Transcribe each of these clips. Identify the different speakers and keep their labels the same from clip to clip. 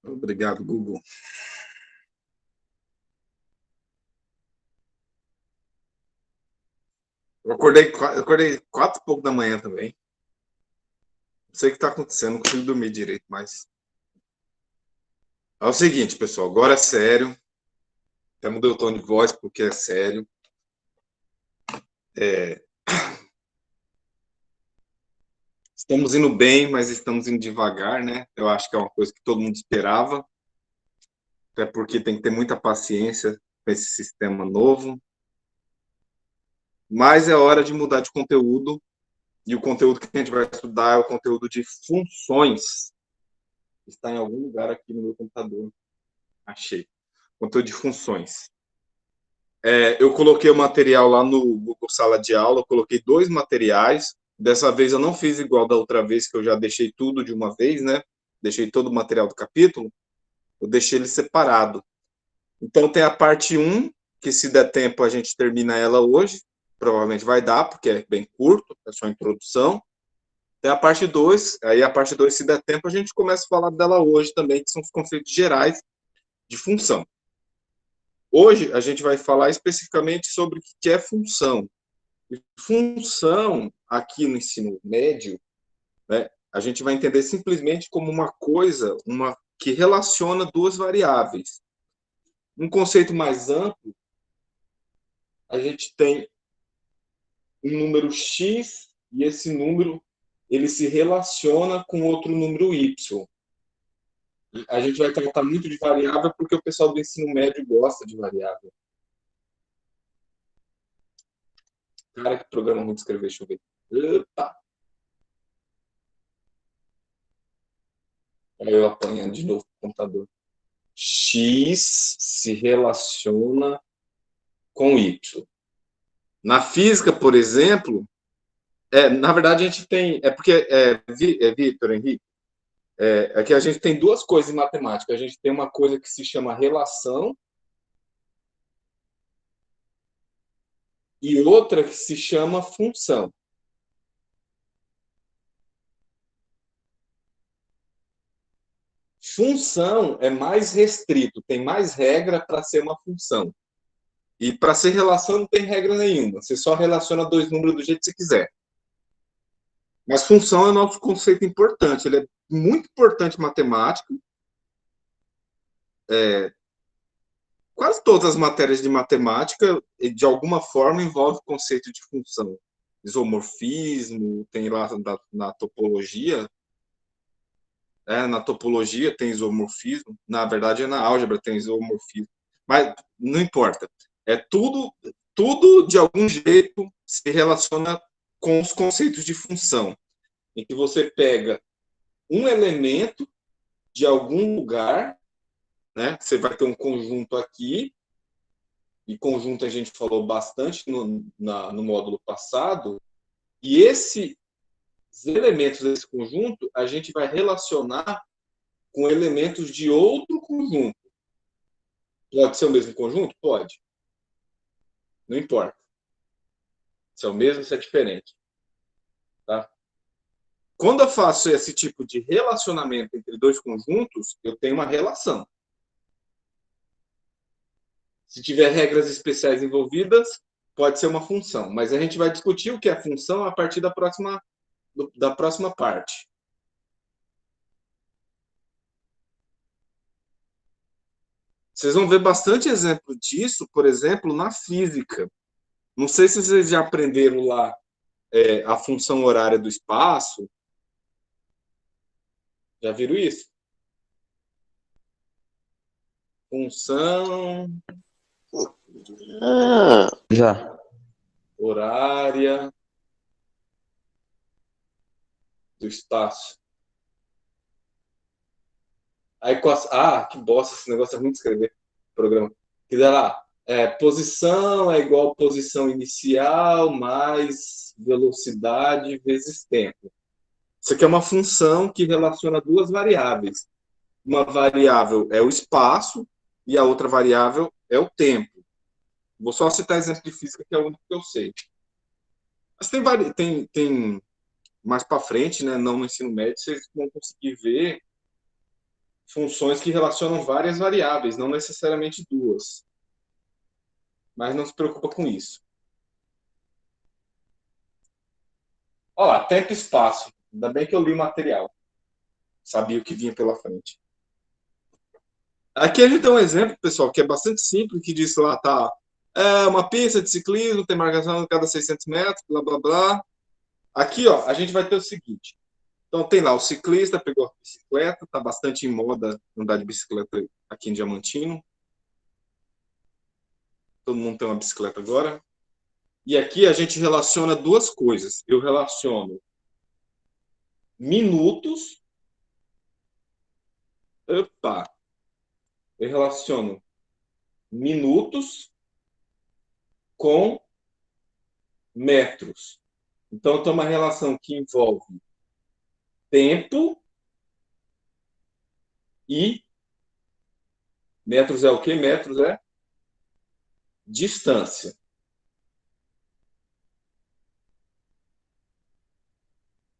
Speaker 1: Obrigado, Google. Eu acordei 4 e pouco da manhã também. Não sei o que está acontecendo, não consigo dormir direito, mas. É o seguinte, pessoal, agora é sério. Até mudei o tom de voz porque é sério. É, estamos indo bem, mas estamos indo devagar, né? Eu acho que é uma coisa que todo mundo esperava. Até porque tem que ter muita paciência com esse sistema novo. Mas é hora de mudar de conteúdo. E o conteúdo que a gente vai estudar é o conteúdo de funções. Está em algum lugar aqui no meu computador. Achei. Conteúdo de funções. Eu coloquei o material lá no Google Sala de Aula, eu coloquei 2 materiais. Dessa vez eu não fiz igual da outra vez, que eu já deixei tudo de uma vez, né? Deixei todo o material do capítulo, eu deixei ele separado. Então tem a parte 1, que se der tempo a gente termina ela hoje, provavelmente vai dar, porque é bem curto, é só a introdução. Tem a parte 2, aí a parte 2, se der tempo, a gente começa a falar dela hoje também, que são os conceitos gerais de função. Hoje a gente vai falar especificamente sobre o que é função. E função, aqui no ensino médio, né, a gente vai entender simplesmente como uma coisa que relaciona duas variáveis. Um conceito mais amplo, a gente tem um número x e esse número ele se relaciona com outro número y. A gente vai tratar muito de variável porque o pessoal do ensino médio gosta de variável. Cara, que programa muito escrever, deixa eu ver. Opa! Aí eu apanhando de novo o computador. X se relaciona com Y. Na física, por exemplo, na verdade a gente tem. É porque, Vitor, Henrique, é que a gente tem duas coisas em matemática. A gente tem uma coisa que se chama relação e outra que se chama função. Função é mais restrito, tem mais regra para ser uma função. E para ser relação não tem regra nenhuma. Você só relaciona dois números do jeito que você quiser. Mas função é o nosso conceito importante. Ele é muito importante em matemática. Quase todas as matérias de matemática, de alguma forma, envolve o conceito de função. Isomorfismo, tem lá na topologia. Na topologia tem isomorfismo. Na verdade, na álgebra tem isomorfismo. Mas não importa. Tudo de algum jeito se relaciona com os conceitos de função, em que você pega um elemento de algum lugar, né? Você vai ter um conjunto aqui, e conjunto a gente falou bastante no módulo passado, e esses elementos desse conjunto a gente vai relacionar com elementos de outro conjunto. Pode ser o mesmo conjunto? Pode. Não importa. Se é o mesmo, se é diferente. Tá? Quando eu faço esse tipo de relacionamento entre dois conjuntos, eu tenho uma relação. Se tiver regras especiais envolvidas, pode ser uma função. Mas a gente vai discutir o que é função a partir da próxima parte. Vocês vão ver bastante exemplo disso, por exemplo, na física. Não sei se vocês já aprenderam lá a função horária do espaço. Já viram isso? Função
Speaker 2: Já.
Speaker 1: horária do espaço. A equação. Que bosta, esse negócio é muito escrever programa. Que dá lá. Posição é igual a posição inicial mais velocidade vezes tempo. Isso aqui é uma função que relaciona duas variáveis. Uma variável é o espaço e a outra variável é o tempo. Vou só citar exemplo de física, que é o único que eu sei. Mas tem mais para frente, né, não no ensino médio, vocês vão conseguir ver funções que relacionam várias variáveis, não necessariamente duas. Mas não se preocupa com isso. Olha lá, tempo e espaço. Ainda bem que eu li o material. Sabia o que vinha pela frente. Aqui a gente tem um exemplo, pessoal, que é bastante simples, que diz lá, tá, uma pista de ciclismo, tem marcação a cada 600 metros, blá, blá, blá. Aqui, ó, a gente vai ter o seguinte. Então, tem lá o ciclista, pegou a bicicleta, tá bastante em moda andar de bicicleta aqui em Diamantino. Todo mundo tem uma bicicleta agora. E aqui a gente relaciona duas coisas. Eu relaciono minutos. Opa! Eu relaciono minutos com metros. Então, tem uma relação que envolve tempo e metros é o quê? Metros é distância.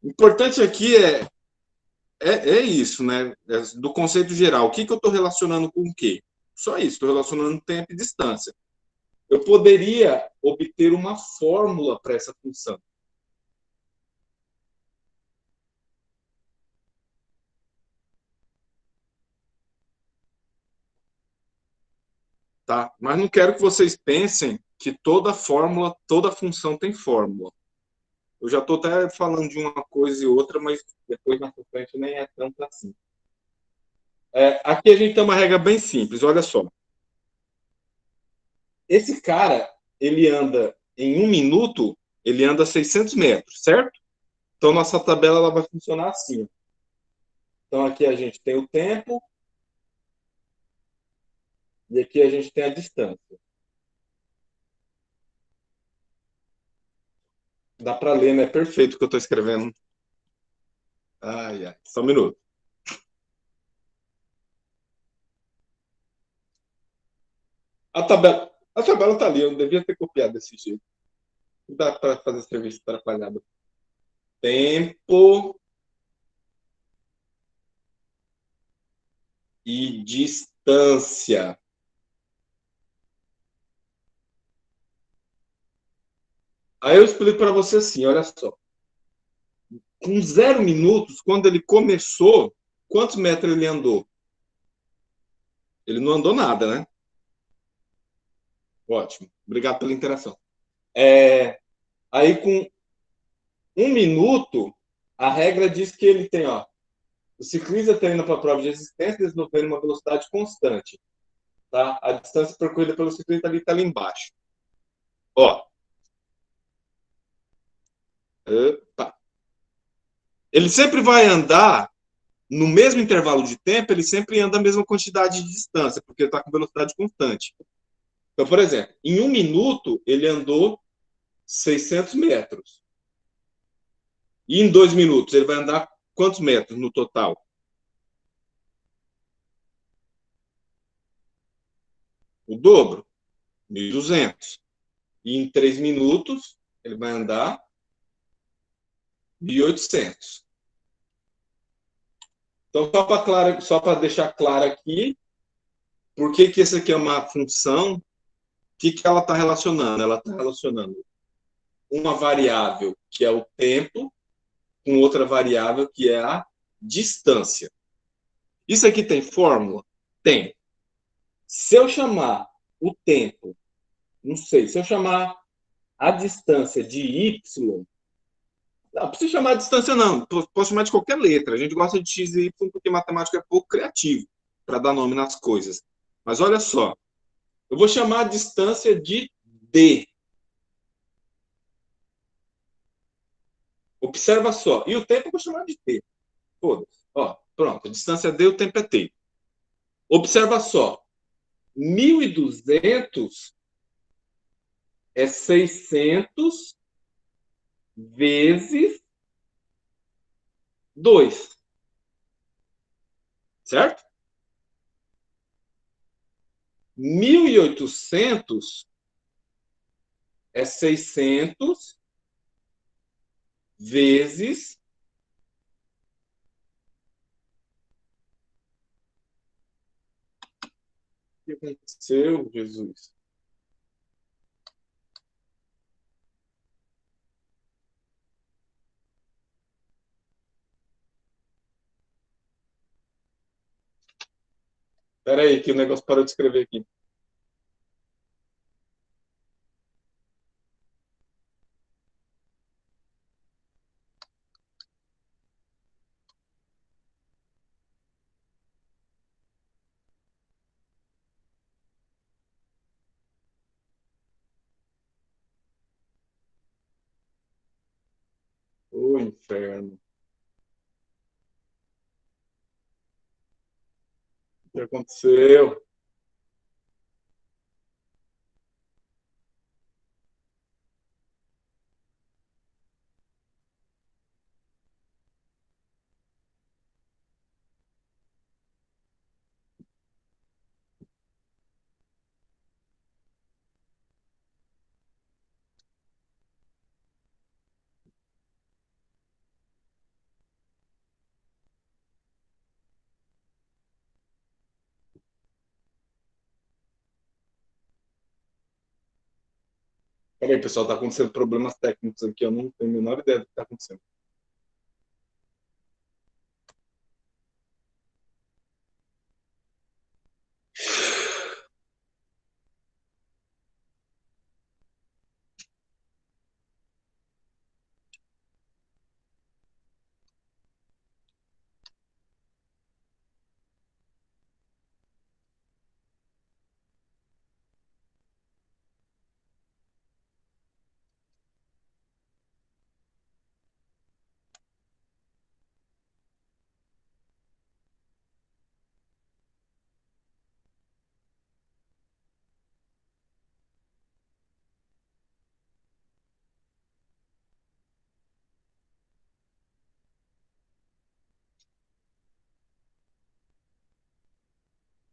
Speaker 1: O importante aqui é isso, né? Do conceito geral. O que eu estou relacionando com o quê? Só isso, estou relacionando tempo e distância. Eu poderia obter uma fórmula para essa função. Tá? Mas não quero que vocês pensem que toda fórmula, toda função tem fórmula. Eu já estou até falando de uma coisa e outra, mas depois na frente nem é tanto assim. Aqui a gente tem uma regra bem simples, olha só. Esse cara, ele anda em 1 minuto, ele anda 600 metros, certo? Então, nossa tabela ela vai funcionar assim. Então, aqui a gente tem o tempo e aqui a gente tem a distância. Dá para ler, né? Perfeito o que eu estou escrevendo. Ai, ai. Só um minuto. A tabela está ali, eu devia ter copiado desse jeito. Não dá para fazer serviço atrapalhado. Tempo e distância. Aí eu explico para você assim, olha só. Com 0 minutos, quando ele começou, quantos metros ele andou? Ele não andou nada, né? Ótimo. Obrigado pela interação. Aí, com 1 minuto, a regra diz que ele tem, ó, o ciclista treina para a prova de resistência desenvolvendo uma velocidade constante. Tá? A distância percorrida pelo ciclista ali está ali embaixo. Ó. Opa. Ele sempre vai andar no mesmo intervalo de tempo, ele sempre anda a mesma quantidade de distância, porque ele está com velocidade constante. Então, por exemplo, em 1 minuto, ele andou 600 metros. E em 2 minutos, ele vai andar quantos metros no total? O dobro, 1.200. E em 3 minutos, ele vai andar 1.800. Então, só para deixar claro aqui, por que essa aqui é uma função, o que ela está relacionando? Ela está relacionando uma variável, que é o tempo, com outra variável, que é a distância. Isso aqui tem fórmula? Tem. Se eu chamar o tempo, não sei, se eu chamar a distância de y, não precisa chamar de distância, não. Posso chamar de qualquer letra. A gente gosta de x e y porque matemática é pouco criativo para dar nome nas coisas. Mas olha só, eu vou chamar a distância de d. Observa só. E o tempo eu vou chamar de t. Foda-se. Ó, pronto. A distância d, o tempo é t. Observa só. 1.200 é 600 vezes 2. Certo? 1.800 é 600 vezes que aconteceu, Jesus? Espera aí, que o negócio parou de escrever aqui. Ô, inferno. O que aconteceu? Peraí, pessoal, tá acontecendo problemas técnicos aqui, eu não tenho a menor ideia do que tá acontecendo.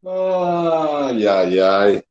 Speaker 1: Ai, ai, ai.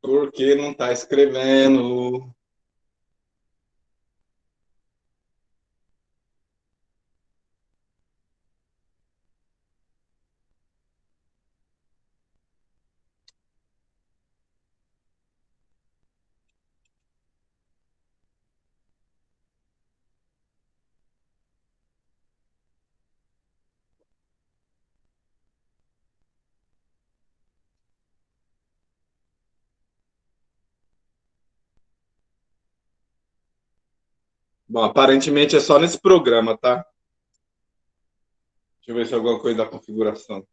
Speaker 1: Por que não tá escrevendo? Bom, aparentemente é só nesse programa, tá? Deixa eu ver se é alguma coisa da configuração.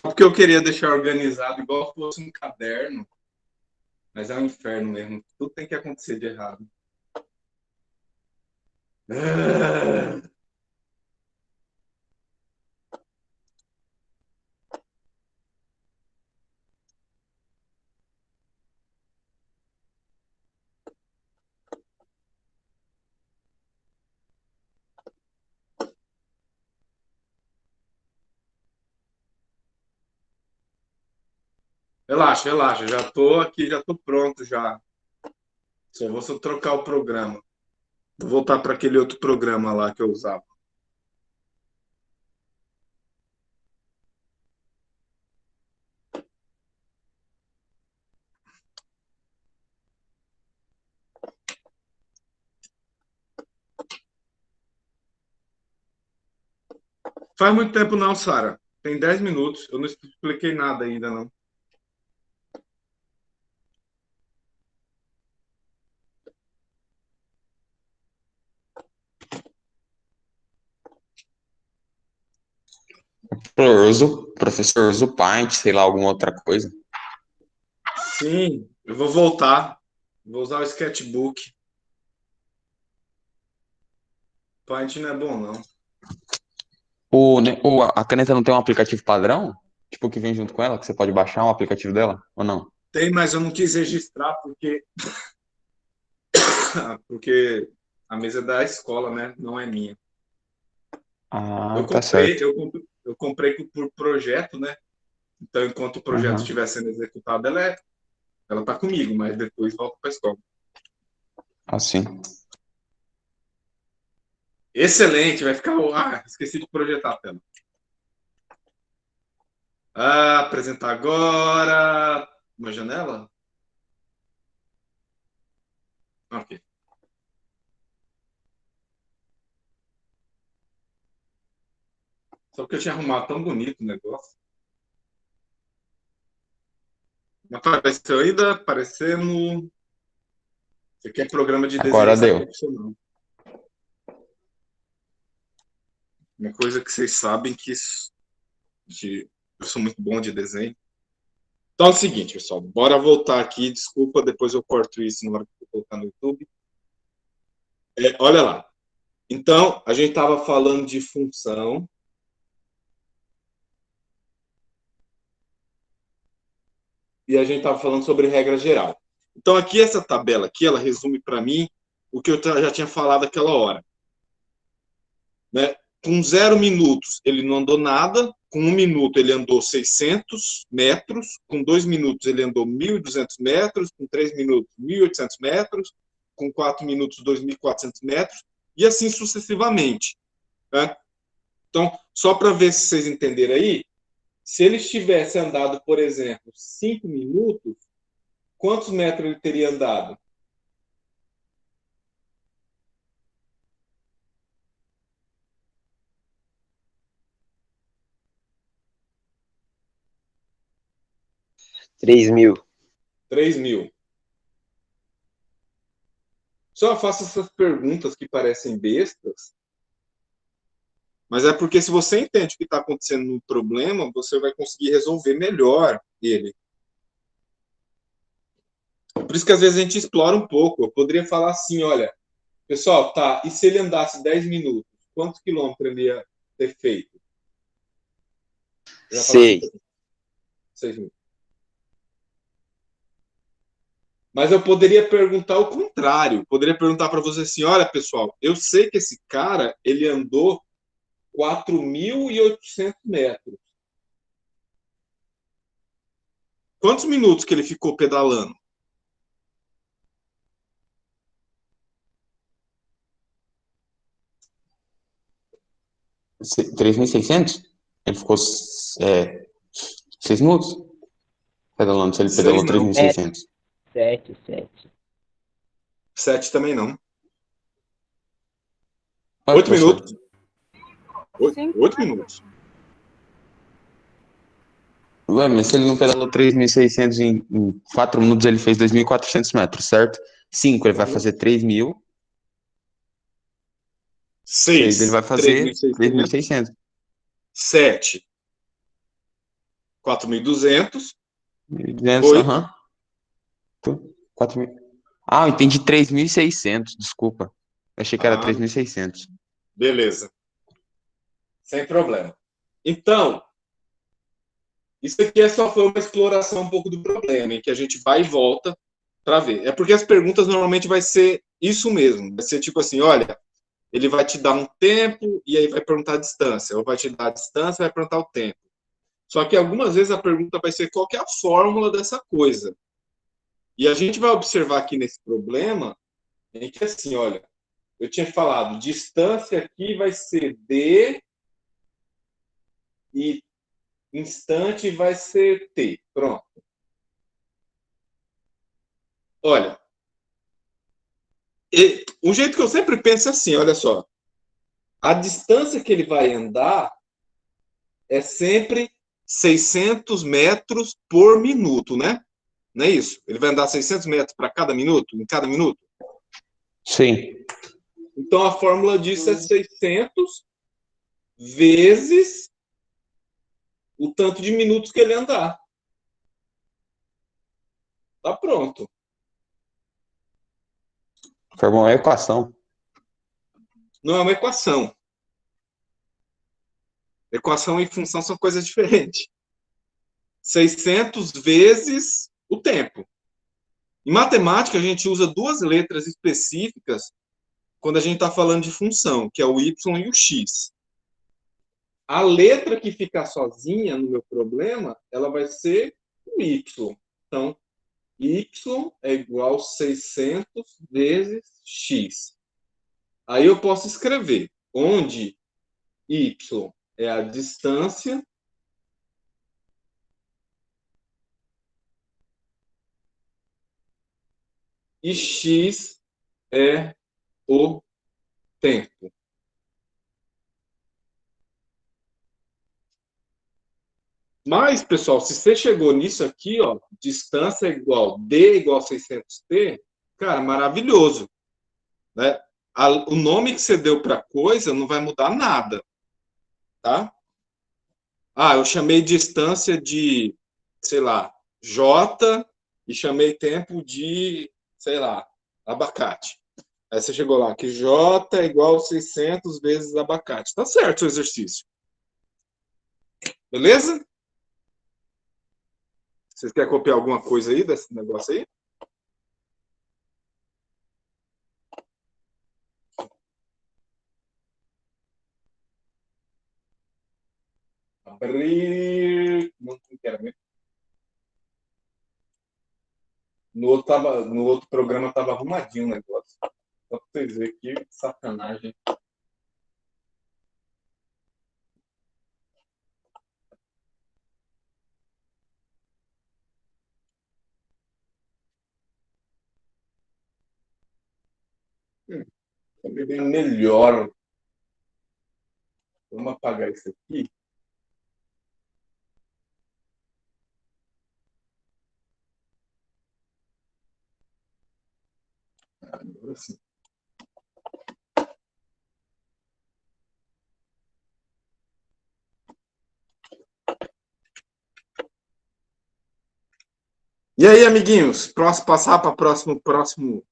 Speaker 1: Só porque eu queria deixar organizado igual se fosse um caderno, mas é um inferno mesmo. Tudo tem que acontecer de errado. Ah, relaxa, relaxa, já tô aqui, já tô pronto já. Só vou só trocar o programa. Vou voltar para aquele outro programa lá que eu usava. faz muito tempo não, Sara. Tem 10 minutos. Eu não expliquei nada ainda, não.
Speaker 2: Professor, usa o Paint, sei lá, alguma outra coisa.
Speaker 1: Sim, eu vou voltar. Vou usar o sketchbook. Paint não é bom, não.
Speaker 2: A caneta não tem um aplicativo padrão? Tipo, que vem junto com ela, que você pode baixar um aplicativo dela, ou não?
Speaker 1: Tem, mas eu não quis registrar porque a mesa é da escola, né? Não é minha.
Speaker 2: Ah, tá certo.
Speaker 1: Eu comprei por projeto, né? Então, enquanto o projeto
Speaker 2: Aham,
Speaker 1: estiver sendo executado, ela tá comigo, mas depois volta para a escola.
Speaker 2: assim.
Speaker 1: Excelente, vai ficar. Ah, esqueci de projetar a tela. Ah, apresentar agora. Uma janela? Ok. Só porque eu tinha arrumado tão bonito o negócio. Não apareceu ainda? Aparecendo. Isso aqui é programa de
Speaker 2: Agora
Speaker 1: desenhista
Speaker 2: deu.
Speaker 1: profissional. Uma coisa que vocês sabem eu sou muito bom de desenho. Então é o seguinte, pessoal. Bora voltar aqui. Desculpa, depois eu corto isso na hora que eu colocar no YouTube. Olha lá. Então, a gente estava falando de função. E a gente estava falando sobre regra geral. Então, aqui, essa tabela aqui, ela resume para mim o que eu já tinha falado aquela hora. Né? Com 0 minutos, ele não andou nada. Com 1 minuto, ele andou 600 metros. Com 2 minutos, ele andou 1.200 metros. Com 3 minutos, 1.800 metros. Com 4 minutos, 2.400 metros. E assim sucessivamente. Né? Então, só para ver se vocês entenderem aí, se ele tivesse andado, por exemplo, 5 minutos, quantos metros ele teria andado?
Speaker 3: Três mil.
Speaker 1: 3.000. Só faço essas perguntas que parecem bestas, mas é porque se você entende o que está acontecendo no problema, você vai conseguir resolver melhor ele. Por isso que às vezes a gente explora um pouco. Eu poderia falar assim, olha, pessoal, tá, e se ele andasse 10 minutos, quantos quilômetros ele ia ter feito? Eu já falo assim,
Speaker 3: 6.
Speaker 1: 6.000. Mas eu poderia perguntar o contrário. Poderia perguntar para você assim, olha, pessoal, eu sei que esse cara, ele andou 4.800 metros. Quantos minutos que ele ficou pedalando?
Speaker 2: Se- 3.600? Ele ficou 6 minutos pedalando, se ele
Speaker 1: Seis
Speaker 2: pedalou
Speaker 1: não.
Speaker 2: 3.600.
Speaker 3: 7.
Speaker 1: 7 também não.
Speaker 2: Ué,
Speaker 1: 8
Speaker 2: professor.
Speaker 1: minutos. 8 minutos.
Speaker 2: Ué, mas se ele não pedalou 3.600 em 4 minutos, ele fez 2.400 metros, certo? 5, ele vai fazer 3.000. 6, ele
Speaker 1: 6,
Speaker 2: vai fazer
Speaker 1: 3.600.
Speaker 2: 3.600.
Speaker 1: 7, 4.200.
Speaker 2: 1.200,
Speaker 1: 8.
Speaker 2: aham. 4.000. Ah, eu entendi 3.600, desculpa. Eu achei que era
Speaker 1: Ah,
Speaker 2: 3.600.
Speaker 1: beleza. Sem problema. Então, isso aqui só foi uma exploração um pouco do problema, em que a gente vai e volta para ver. É porque as perguntas normalmente vai ser isso mesmo. Vai ser tipo assim, olha, ele vai te dar um tempo e aí vai perguntar a distância. Ou vai te dar a distância e vai perguntar o tempo. Só que algumas vezes a pergunta vai ser qual que é a fórmula dessa coisa. E a gente vai observar aqui nesse problema em que assim, olha, eu tinha falado, distância aqui vai ser D e instante vai ser T. Pronto. Olha, um jeito que eu sempre penso é assim, olha só, a distância que ele vai andar é sempre 600 metros por minuto, né? Não é isso? Ele vai andar 600 metros para cada minuto, em cada minuto?
Speaker 2: Sim.
Speaker 1: Então, a fórmula disso é 600 vezes o tanto de minutos que ele andar. Tá pronto.
Speaker 2: Formou uma equação.
Speaker 1: Não é uma equação. Equação e função são coisas diferentes. 600 vezes o tempo. Em matemática, a gente usa duas letras específicas quando a gente está falando de função, que é o y e o x. A letra que ficar sozinha no meu problema, ela vai ser o y. Então, y é igual a 600 vezes x. Aí eu posso escrever onde y é a distância e x é o tempo. Mas, pessoal, se você chegou nisso aqui, ó, distância é igual, D igual a 600t, cara, maravilhoso. Né? O nome que você deu para a coisa não vai mudar nada. Tá? Ah, eu chamei distância de, sei lá, J e chamei tempo de, sei lá, abacate. Aí você chegou lá, que J é igual a 600 vezes abacate. Tá certo o exercício. Beleza? Vocês querem copiar alguma coisa aí desse negócio aí? Abrir. Não quero ver. No outro programa estava arrumadinho o negócio. Só para vocês verem que sacanagem. Bem melhor. Vamos apagar isso aqui. Agora sim. E aí, amiguinhos, passar para o próximo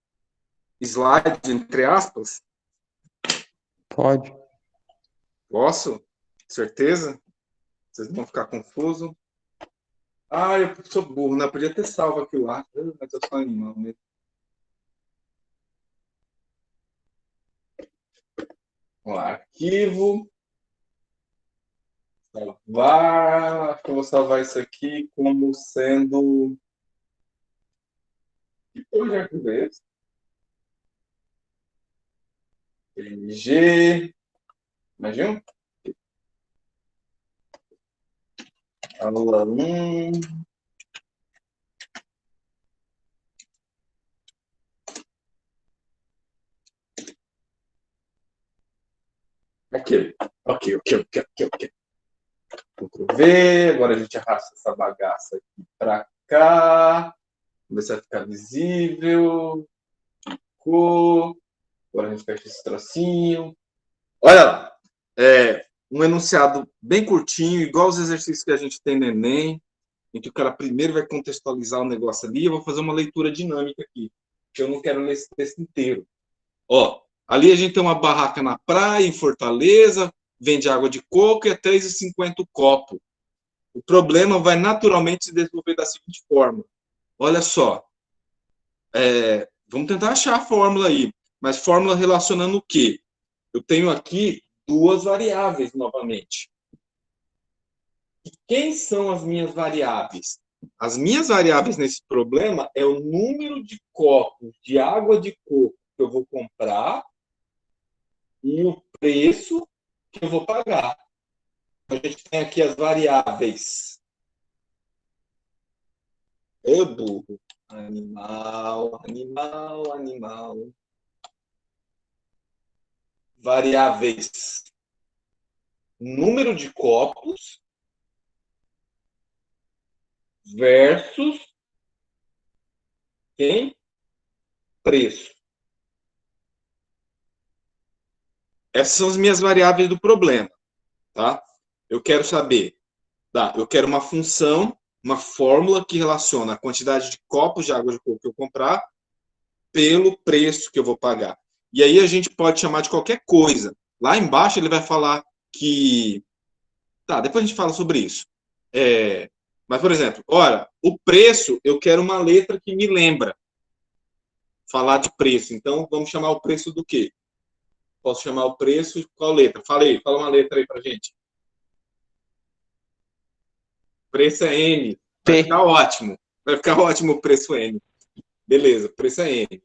Speaker 1: slide, entre aspas?
Speaker 2: Pode.
Speaker 1: Posso? Certeza? Vocês não vão ficar confusos? Ah, eu sou burro, não podia ter salvo aquilo lá. Mas eu sou animal mesmo. Vamos lá, arquivo. Salvar. Acho que eu vou salvar isso aqui como sendo. Que projeto é esse? PNG. Imagina? Aula 1. Ok. Ctrl V. Agora a gente arrasta essa bagaça aqui para cá. Vamos ver se vai ficar visível. Ficou. Agora a gente fecha esse trocinho. Olha lá. Um enunciado bem curtinho, igual os exercícios que a gente tem no Enem, em que o cara primeiro vai contextualizar o negócio ali. Eu vou fazer uma leitura dinâmica aqui, porque eu não quero ler esse texto inteiro. Ó, ali a gente tem uma barraca na praia, em Fortaleza, vende água de coco e é R$3,50 o copo. O problema vai naturalmente se desenvolver da seguinte forma. Olha só. Vamos tentar achar a fórmula aí. Mas fórmula relacionando o quê? Eu tenho aqui duas variáveis novamente. E quem são as minhas variáveis? As minhas variáveis nesse problema é o número de copos de água de coco que eu vou comprar e o preço que eu vou pagar. A gente tem aqui as variáveis. Ô, burro. Animal. Variáveis. Número de copos versus quem? Preço. Essas são as minhas variáveis do problema, tá? Eu quero saber, tá? Eu quero uma função, uma fórmula que relaciona a quantidade de copos de água de coco que eu comprar pelo preço que eu vou pagar. E aí a gente pode chamar de qualquer coisa. Lá embaixo ele vai falar que... Tá, depois a gente fala sobre isso. Mas, por exemplo, ora, o preço, eu quero uma letra que me lembra falar de preço. Então, vamos chamar o preço do quê? Posso chamar o preço de qual letra? Fala aí, fala uma letra aí pra gente. O preço é N. Vai
Speaker 2: P.
Speaker 1: ficar ótimo. Vai ficar ótimo o preço N. Beleza, o preço é N.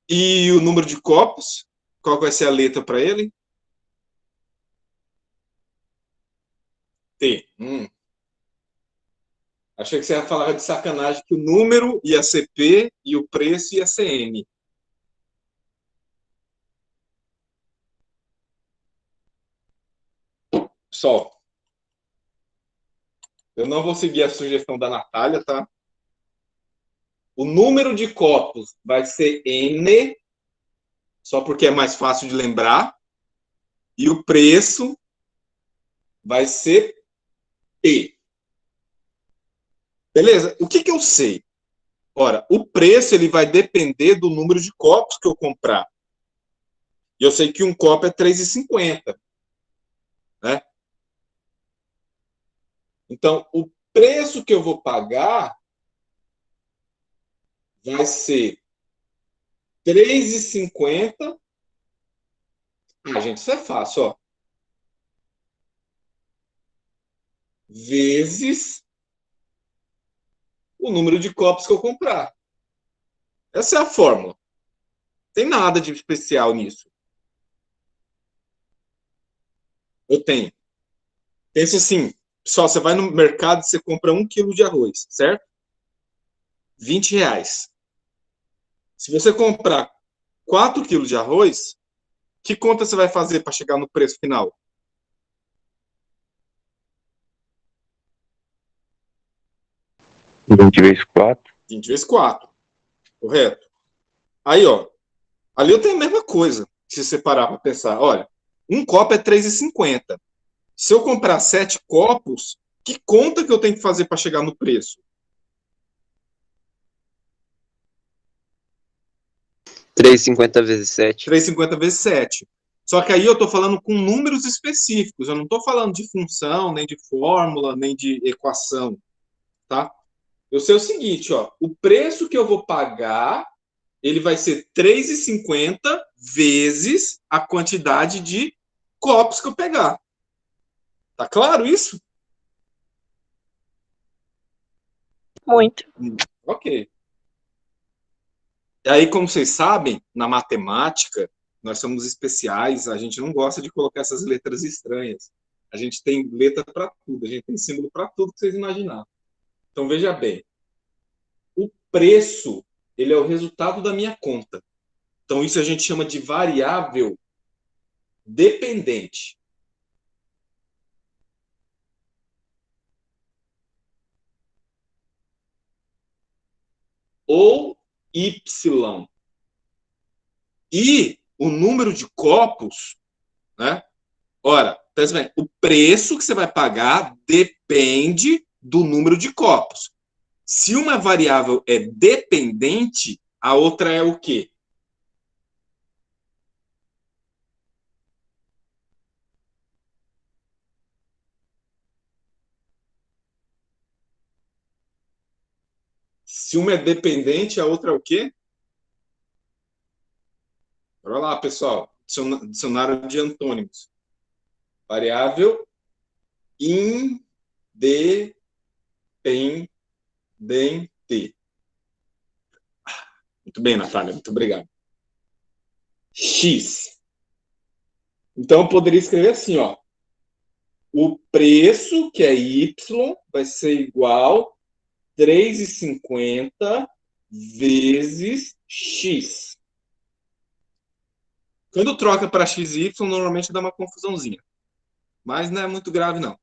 Speaker 1: E o número de copos? Qual vai ser a letra para ele? T. Achei que você ia falar de sacanagem que o número ia ser P e o preço ia ser N. Só. Eu não vou seguir a sugestão da Natália, tá? O número de copos vai ser N, só porque é mais fácil de lembrar. E o preço vai ser P. Beleza? O que eu sei? Ora, o preço ele vai depender do número de copos que eu comprar. E eu sei que um copo é R$3,50. Né? Então, o preço que eu vou pagar vai ser R$3,50. Gente, isso é fácil, ó. Vezes o número de copos que eu comprar. Essa é a fórmula. Não tem nada de especial nisso. Eu tenho. Pensa assim, pessoal, você vai no mercado e você compra 1 quilo de arroz, certo? R$20. Se você comprar 4 quilos de arroz, que conta você vai fazer para chegar no preço final?
Speaker 2: 20 vezes 4.
Speaker 1: 20 vezes 4, correto? Aí, ó, ali eu tenho a mesma coisa, se você parar para pensar. Olha, um copo é R$3,50. Se eu comprar 7 copos, que conta que eu tenho que fazer para chegar no preço?
Speaker 3: 3,50 vezes 7.
Speaker 1: 3,50 vezes 7. Só que aí eu estou falando com números específicos. Eu não estou falando de função, nem de fórmula, nem de equação. Tá? Eu sei o seguinte, ó, o preço que eu vou pagar, ele vai ser 3,50 vezes a quantidade de copos que eu pegar. Tá claro isso?
Speaker 4: Muito.
Speaker 1: Ok. E aí, como vocês sabem, na matemática, nós somos especiais, a gente não gosta de colocar essas letras estranhas. A gente tem letra para tudo, a gente tem símbolo para tudo que vocês imaginar. Então, veja bem, o preço, ele é o resultado da minha conta. Então, isso a gente chama de variável dependente. Ou Y. E o número de copos, né? Ora, pensa bem, o preço que você vai pagar depende do número de copos. Se uma variável é dependente, a outra é o quê? Se uma é dependente, a outra é o quê? Olha lá, pessoal. Dicionário de antônimos. Variável independente. Muito bem, Natália. Muito obrigado. X. Então, eu poderia escrever assim, ó. O preço, que é Y, vai ser igual a 3,50 vezes X. Quando troca para XY, normalmente dá uma confusãozinha. Mas não é muito grave, não.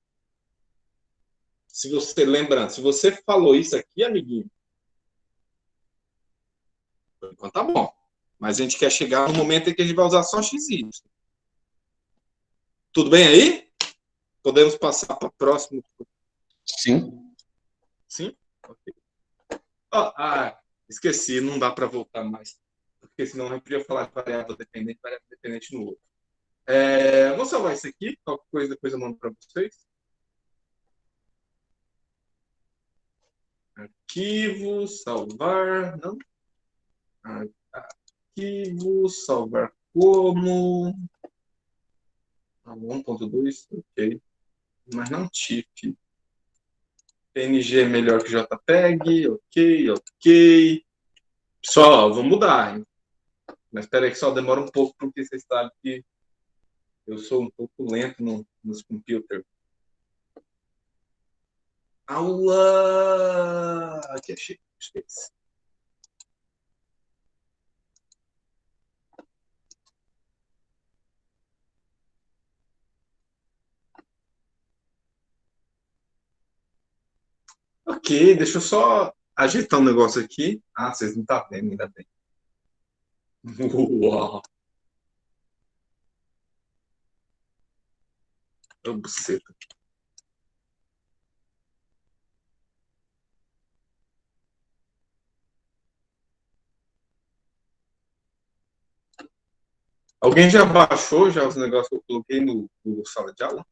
Speaker 1: Lembrando, se você falou isso aqui, amiguinho, por enquanto tá bom. Mas a gente quer chegar no momento em que a gente vai usar só XY. Tudo bem aí? Podemos passar para o próximo?
Speaker 2: Sim.
Speaker 1: Sim? Ok. Esqueci, não dá para voltar mais. Porque senão eu podia falar de variável dependente no outro. Vou salvar isso aqui. Qualquer coisa depois eu mando para vocês. Arquivo, salvar. Não. Arquivo, salvar como. 1.2, ok. Mas não TIFF. PNG é melhor que JPEG, ok. Pessoal, vou mudar, hein? Mas espera aí que só demora um pouco, porque vocês sabem que eu sou um pouco lento nos computers. Aula! Aqui, achei. Esqueci. Ok, deixa eu só ajeitar um negócio aqui. Vocês não estão vendo, ainda bem. Uau! Ô, buceta. Alguém já baixou já os negócios que eu coloquei no sala de aula?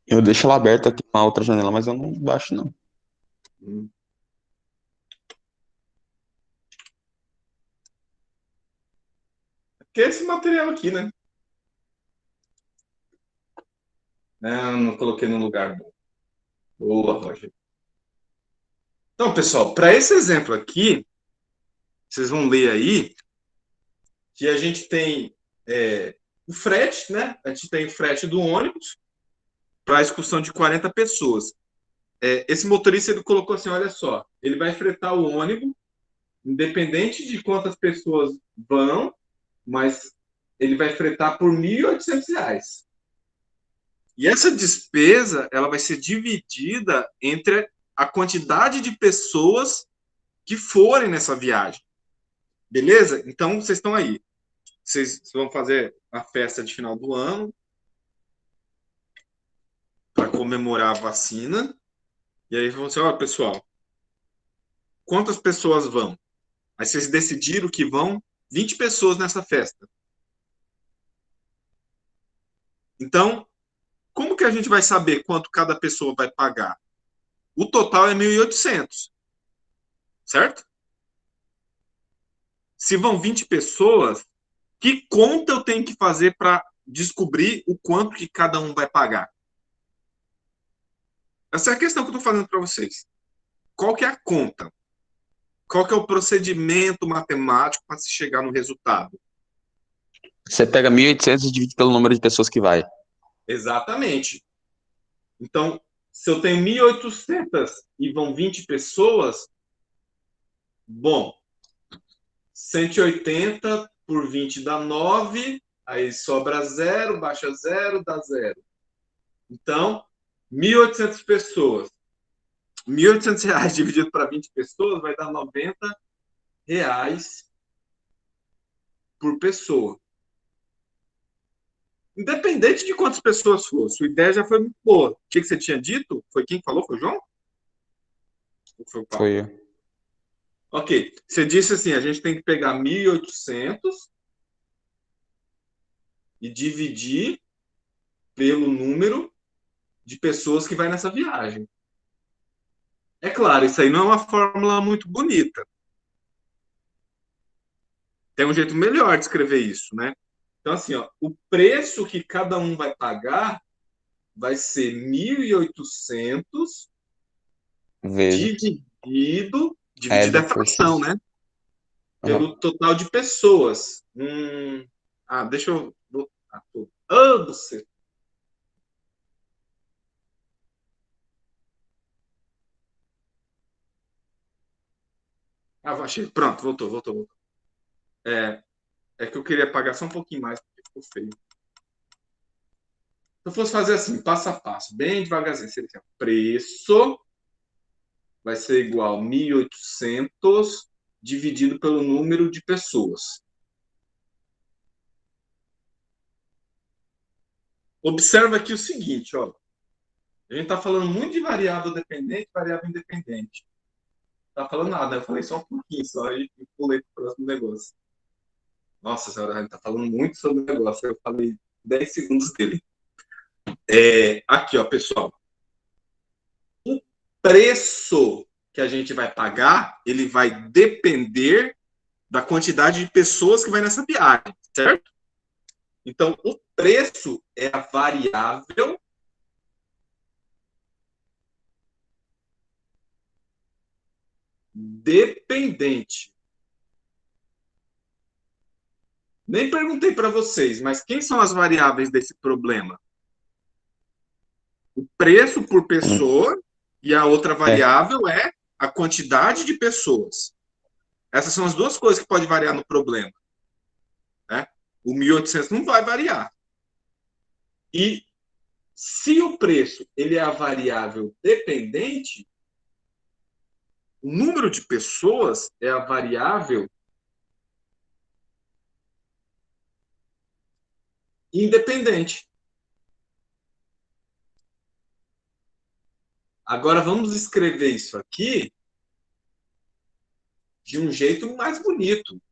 Speaker 2: Eu deixo ela aberta aqui na outra janela, mas eu não baixo, não.
Speaker 1: Hum. Que é esse material aqui, né? Não coloquei no lugar bom. Boa, Roger. Então, pessoal, para esse exemplo aqui, vocês vão ler aí que a gente tem o frete, né? A gente tem o frete do ônibus para a excursão de 40 pessoas. Esse motorista ele colocou assim, olha só, ele vai fretar o ônibus, independente de quantas pessoas vão, mas ele vai fretar por R$ 1.800. E essa despesa ela vai ser dividida entre a quantidade de pessoas que forem nessa viagem. Beleza? Então, vocês estão aí. Vocês vão fazer a festa de final do ano para comemorar a vacina. E aí vão dizer, olha, pessoal, quantas pessoas vão? Aí vocês decidiram que vão 20 pessoas nessa festa. Então, como que a gente vai saber quanto cada pessoa vai pagar? O total é 1.800, certo? Se vão 20 pessoas, que conta eu tenho que fazer para descobrir o quanto que cada um vai pagar? Essa é a questão que eu estou fazendo para vocês. Qual que é a conta? Qual que é o procedimento matemático para se chegar no resultado?
Speaker 2: Você pega 1.800 e divide pelo número de pessoas que vai.
Speaker 1: Exatamente. Então, se eu tenho 1.800 e vão 20 pessoas, bom, 180 por 20 dá 9, aí sobra 0, baixa 0, dá 0. Então, 1.800 pessoas. R$ 1.800 dividido para 20 pessoas vai dar R$ 90 por pessoa. Independente de quantas pessoas for, sua ideia já foi muito boa. O que você tinha dito? Foi quem falou? Foi o João? Ou foi o Paulo?
Speaker 2: Foi eu.
Speaker 1: Ok. Você disse assim, a gente tem que pegar 1.800 e dividir pelo número de pessoas que vai nessa viagem. É claro, isso aí não é uma fórmula muito bonita. Tem um jeito melhor de escrever isso, né? Então, assim, ó, o preço que cada um vai pagar vai ser 1.800
Speaker 2: Vezes.
Speaker 1: dividido é
Speaker 2: Por
Speaker 1: fração,
Speaker 2: X.
Speaker 1: né?
Speaker 2: Uhum.
Speaker 1: Pelo total de pessoas. Deixa eu botar tudo. Você. Achei. Pronto, voltou. É que eu queria pagar só um pouquinho mais, porque ficou feio. eu fosse fazer assim, passo a passo, bem devagarzinho, seria assim, preço vai ser igual a 1.800 dividido pelo número de pessoas. Observa aqui o seguinte, ó. A gente está falando muito de variável dependente, variável independente. Não está falando nada, né? Eu falei só um pouquinho, só e pulei para o próximo negócio. Nossa senhora, a gente está falando muito sobre o negócio. Eu falei 10 segundos dele. Aqui, ó, pessoal. O preço que a gente vai pagar, ele vai depender da quantidade de pessoas que vai nessa viagem, certo? Então, o preço é a variável dependente. Nem perguntei para vocês, mas quem são as variáveis desse problema? O preço por pessoa e a outra variável é a quantidade de pessoas. Essas são as duas coisas que podem variar no problema. Né? O 1.800 não vai variar. E se o preço ele é a variável dependente, o número de pessoas é a variável independente. Agora vamos escrever isso aqui de um jeito mais bonito.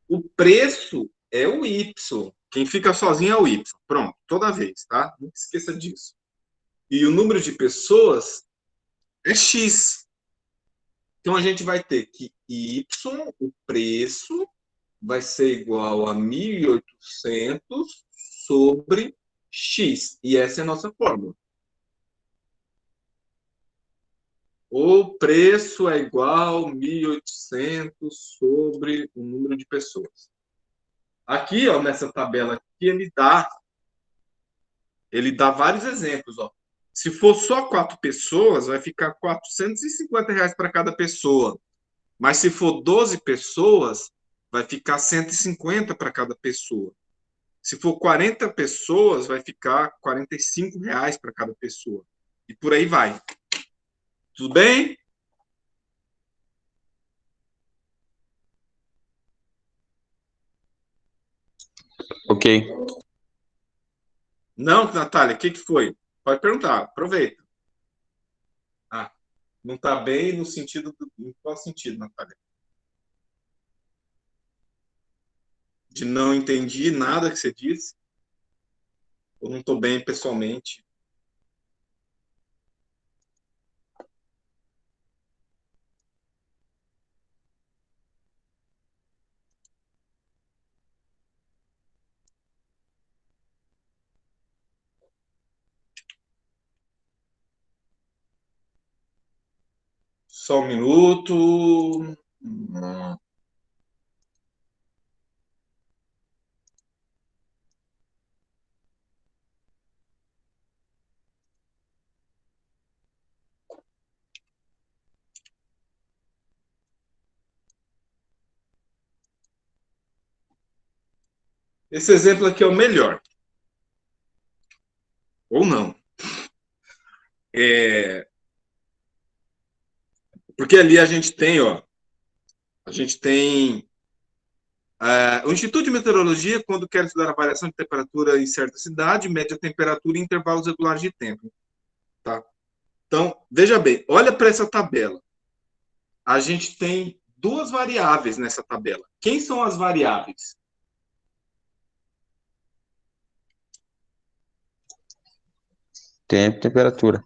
Speaker 1: O preço é o Y. Quem fica sozinho é o Y. Pronto, toda vez, tá? Não esqueça disso. E o número de pessoas é X. Então a gente vai ter que Y, o preço, vai ser igual a 1.800 sobre X. E essa é a nossa fórmula. O preço é igual a 1.800 sobre o número de pessoas. Aqui, ó, nessa tabela aqui, ele dá vários exemplos. Ó. Se for só 4 pessoas, vai ficar R$ 450 para cada pessoa. Mas se for 12 pessoas, vai ficar 150 para cada pessoa. Se for 40 pessoas, vai ficar R$ 45 para cada pessoa. E por aí vai. Tudo bem?
Speaker 2: Ok.
Speaker 1: Não, Natália, o que foi? Pode perguntar, aproveita. Ah, não está bem no sentido em qual sentido, Natália? De não entendi nada que você disse? Ou não estou bem pessoalmente? Só um minuto. Esse exemplo aqui é o melhor. Ou não. Porque ali a gente tem, ó. A gente tem o Instituto de Meteorologia, quando quer estudar a variação de temperatura em certa cidade, mede a temperatura em intervalos regulares de tempo. Tá? Então, veja bem, olha para essa tabela. A gente tem duas variáveis nessa tabela. Quem são as variáveis?
Speaker 2: Tempo e temperatura.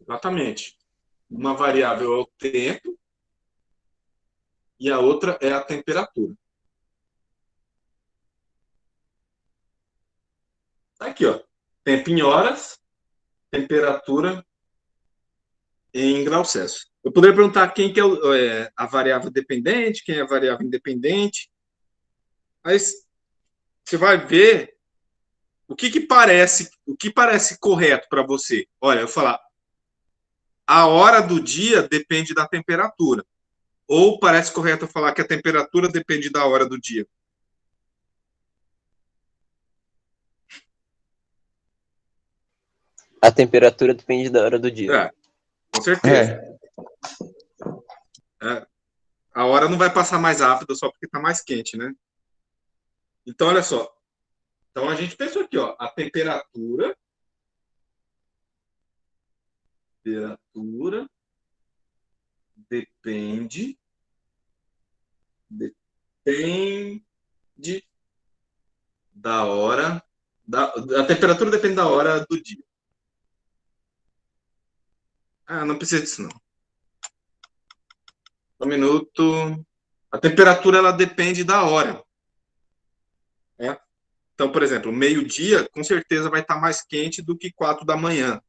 Speaker 1: Exatamente. Uma variável é o tempo e a outra é a temperatura. Tá aqui, ó. Tempo em horas, temperatura em graus Celsius. Eu poderia perguntar quem que é a variável dependente, quem é a variável independente. Mas você vai ver o que parece correto para você. Olha, eu vou falar, a hora do dia depende da temperatura. Ou parece correto eu falar que a temperatura depende da hora do dia?
Speaker 3: A temperatura depende da hora do dia.
Speaker 1: É, com certeza.
Speaker 2: É.
Speaker 1: A hora não vai passar mais rápido só porque está mais quente, né? Então, olha só. Então, a gente pensou aqui, ó, a temperatura depende da hora, a temperatura depende da hora do dia. Ah, não precisa disso, não. Um minuto. A temperatura, ela depende da hora. Né? Então, por exemplo, meio-dia, com certeza, vai estar mais quente do que 4 da manhã.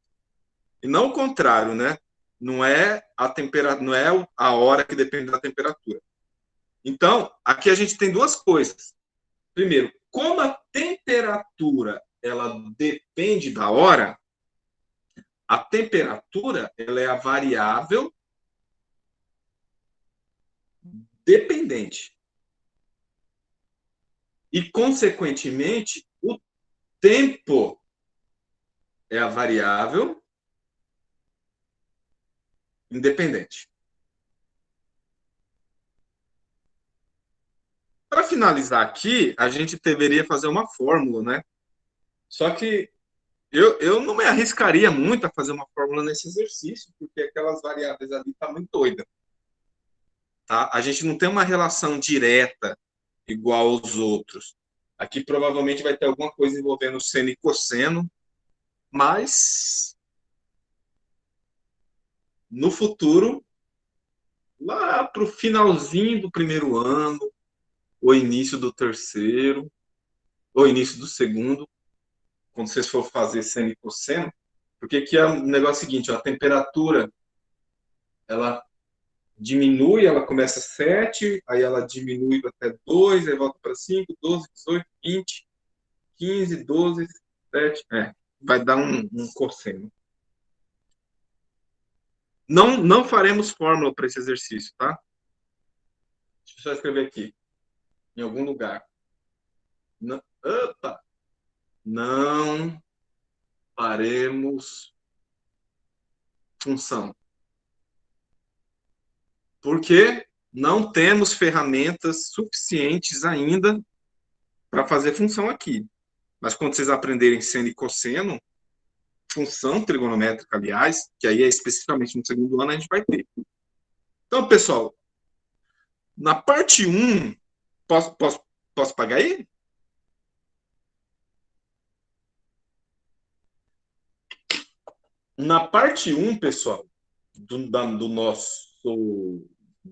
Speaker 1: E não o contrário, né? Não é a hora que depende da temperatura. Então, aqui a gente tem duas coisas. Primeiro, como a temperatura ela depende da hora, a temperatura ela é a variável dependente. E, consequentemente, o tempo é a variável independente. Para finalizar aqui, a gente deveria fazer uma fórmula, né? Só que eu não me arriscaria muito a fazer uma fórmula nesse exercício, porque aquelas variáveis ali estão muito doidas. Tá? A gente não tem uma relação direta igual aos outros. Aqui provavelmente vai ter alguma coisa envolvendo seno e cosseno, mas no futuro, lá para o finalzinho do primeiro ano, ou início do terceiro, ou início do segundo, quando vocês for fazer seno e cosseno, porque aqui é um negócio seguinte, ó, a temperatura, ela diminui, ela começa a 7, aí ela diminui até 2, aí volta para 5, 12, 18, 20, 15, 12, 7, vai dar um cosseno. Não faremos fórmula para esse exercício, tá? Deixa eu só escrever aqui, em algum lugar. Não faremos função. Porque não temos ferramentas suficientes ainda para fazer função aqui. Mas quando vocês aprenderem seno e cosseno, função trigonométrica, aliás, que aí é especificamente no segundo ano, a gente vai ter. Então, pessoal, na parte 1, posso pagar aí? Na parte 1, pessoal, do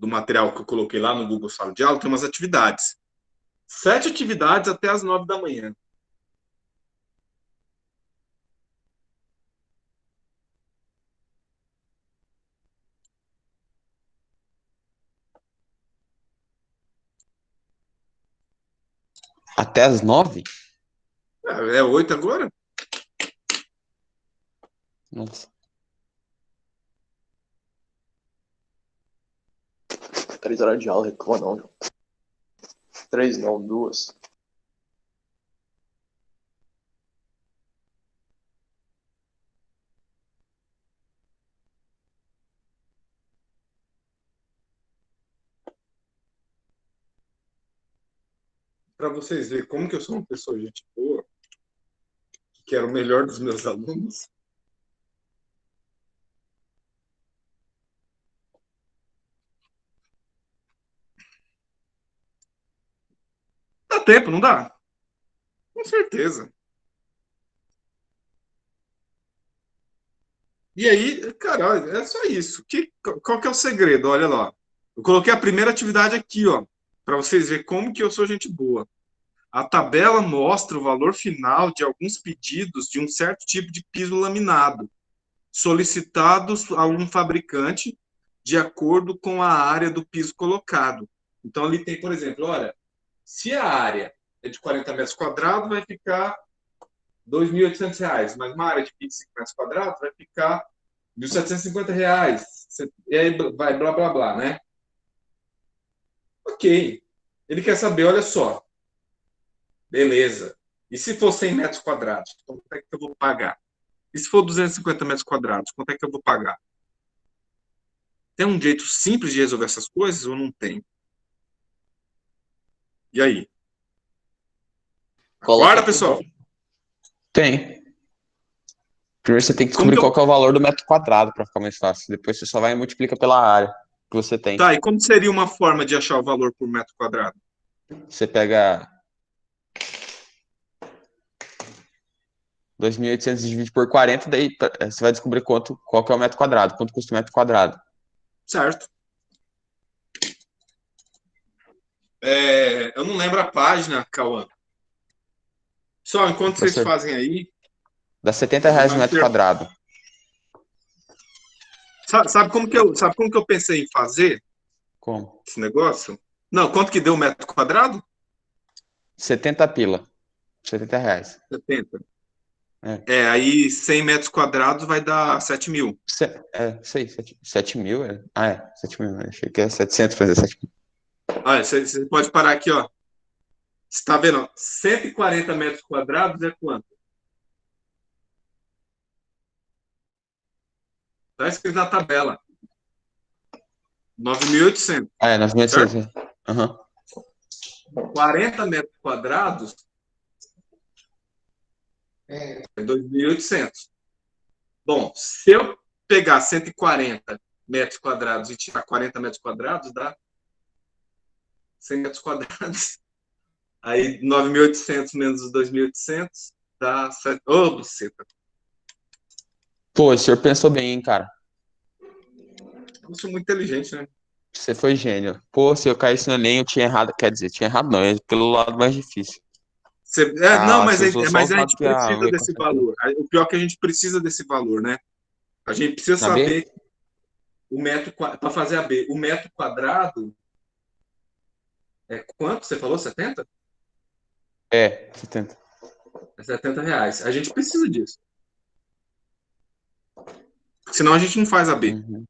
Speaker 1: material que eu coloquei lá no Google Sala de Aula, tem umas atividades. 7 atividades até as 9 da manhã.
Speaker 2: Até as 9?
Speaker 1: É 8 agora?
Speaker 2: Nossa.
Speaker 5: 3 horas de aula, reclama não, João. 3 não, 2.
Speaker 1: Para vocês verem como que eu sou uma pessoa gente boa, que quero o melhor dos meus alunos. Dá tempo, não dá? Com certeza. E aí, cara, é só isso. Qual que é o segredo? Olha lá. Eu coloquei a primeira atividade aqui, ó, para vocês verem como que eu sou gente boa. A tabela mostra o valor final de alguns pedidos de um certo tipo de piso laminado, solicitados a um fabricante de acordo com a área do piso colocado. Então, ali tem, por exemplo, olha, se a área é de 40 metros quadrados, vai ficar R$ 2.800, mas uma área de 25 metros quadrados vai ficar R$ 1.750. E aí vai blá, blá, blá, né? Ok. Ele quer saber, olha só. Beleza. E se for 100 metros quadrados, quanto é que eu vou pagar? E se for 250 metros quadrados, quanto é que eu vou pagar? Tem um jeito simples de resolver essas coisas ou não tem? E aí?
Speaker 3: Coloca
Speaker 1: Acorda,
Speaker 3: tudo.
Speaker 1: pessoal.
Speaker 2: Tem. Primeiro você tem que
Speaker 1: Como
Speaker 2: descobrir
Speaker 1: que eu-
Speaker 2: qual que é o valor do metro quadrado para ficar mais fácil. Depois você só vai e multiplica pela área que você tem.
Speaker 1: Tá, e como seria uma forma de achar o valor por metro quadrado?
Speaker 2: Você pega 2.800 e divide por 40, daí você vai descobrir qual que é o metro quadrado, quanto custa o metro quadrado.
Speaker 1: Certo. Eu não lembro a página, Cauã. Só, enquanto vocês
Speaker 2: Professor,
Speaker 1: fazem aí,
Speaker 2: dá R$ 70 o
Speaker 1: Vai
Speaker 2: metro
Speaker 1: ter-
Speaker 2: quadrado.
Speaker 1: sabe como que eu pensei em fazer
Speaker 2: Como?
Speaker 1: esse negócio? Não, quanto que deu o metro quadrado?
Speaker 2: 70 pila. R$ 70.
Speaker 1: 70.
Speaker 2: É.
Speaker 1: Aí 100 metros quadrados vai dar 7 mil.
Speaker 2: Sei, 7 mil. Ah, é, 7 mil. Achei que era 700 fazer 7 mil.
Speaker 1: Olha, você pode parar aqui, ó. Você tá vendo? Ó, 140 metros quadrados é quanto? Tá escrito na tabela. 9.800.
Speaker 2: Ah, é, 9.800. Aham.
Speaker 1: 40 metros quadrados é 2.800. Bom, se eu pegar 140 metros quadrados e tirar 40 metros quadrados, dá 100 metros quadrados. Aí 9.800 menos os 2.800 dá 7. Ô, buceta.
Speaker 2: Pô, o senhor pensou bem, hein, cara.
Speaker 1: Eu sou muito inteligente, né?
Speaker 2: Você foi gênio. Pô, se eu caísse no Enem, eu tinha errado. Quer dizer, tinha errado não, é pelo lado mais difícil.
Speaker 1: Não,
Speaker 2: Você usou só
Speaker 1: mas
Speaker 2: os
Speaker 1: a
Speaker 2: dados
Speaker 1: gente
Speaker 2: que a
Speaker 1: precisa
Speaker 2: UE
Speaker 1: desse
Speaker 2: consegue.
Speaker 1: valor. O pior é que a gente precisa desse valor, né? A gente precisa
Speaker 2: Na B?
Speaker 1: saber o metro para fazer a B. O metro quadrado é quanto? Você falou 70?
Speaker 2: É, 70.
Speaker 1: É R$ 70. A gente precisa disso. Senão a gente não faz a B.
Speaker 2: Uhum.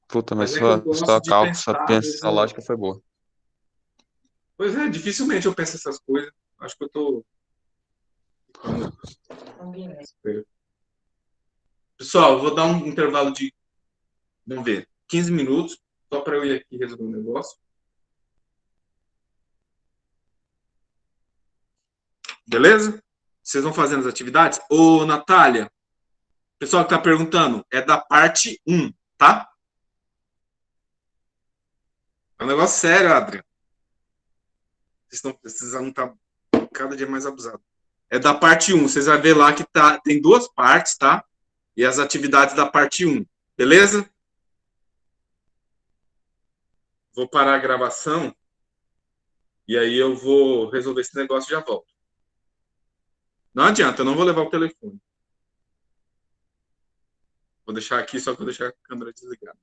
Speaker 2: Puta, mas
Speaker 1: Mas é que eu
Speaker 2: sua
Speaker 1: gosto de
Speaker 2: cálculo,
Speaker 1: pensar, às vezes
Speaker 2: sua lógica foi boa.
Speaker 1: Pois é, dificilmente eu penso essas coisas. Acho que eu tô. Pessoal, eu vou dar um intervalo de, vamos ver, 15 minutos, só para eu ir aqui resolver um negócio. Beleza? Vocês vão fazendo as atividades? Ô, Natália, pessoal que está perguntando, é da parte 1, tá? É um negócio sério, Adriano. Vocês estão precisando estar cada dia mais abusados. É da parte 1. Vocês vão ver lá que tem duas partes, tá? E as atividades da parte 1. Beleza? Vou parar a gravação e aí eu vou resolver esse negócio e já volto. Não adianta, eu não vou levar o telefone. Vou deixar aqui, só que vou deixar a câmera desligada.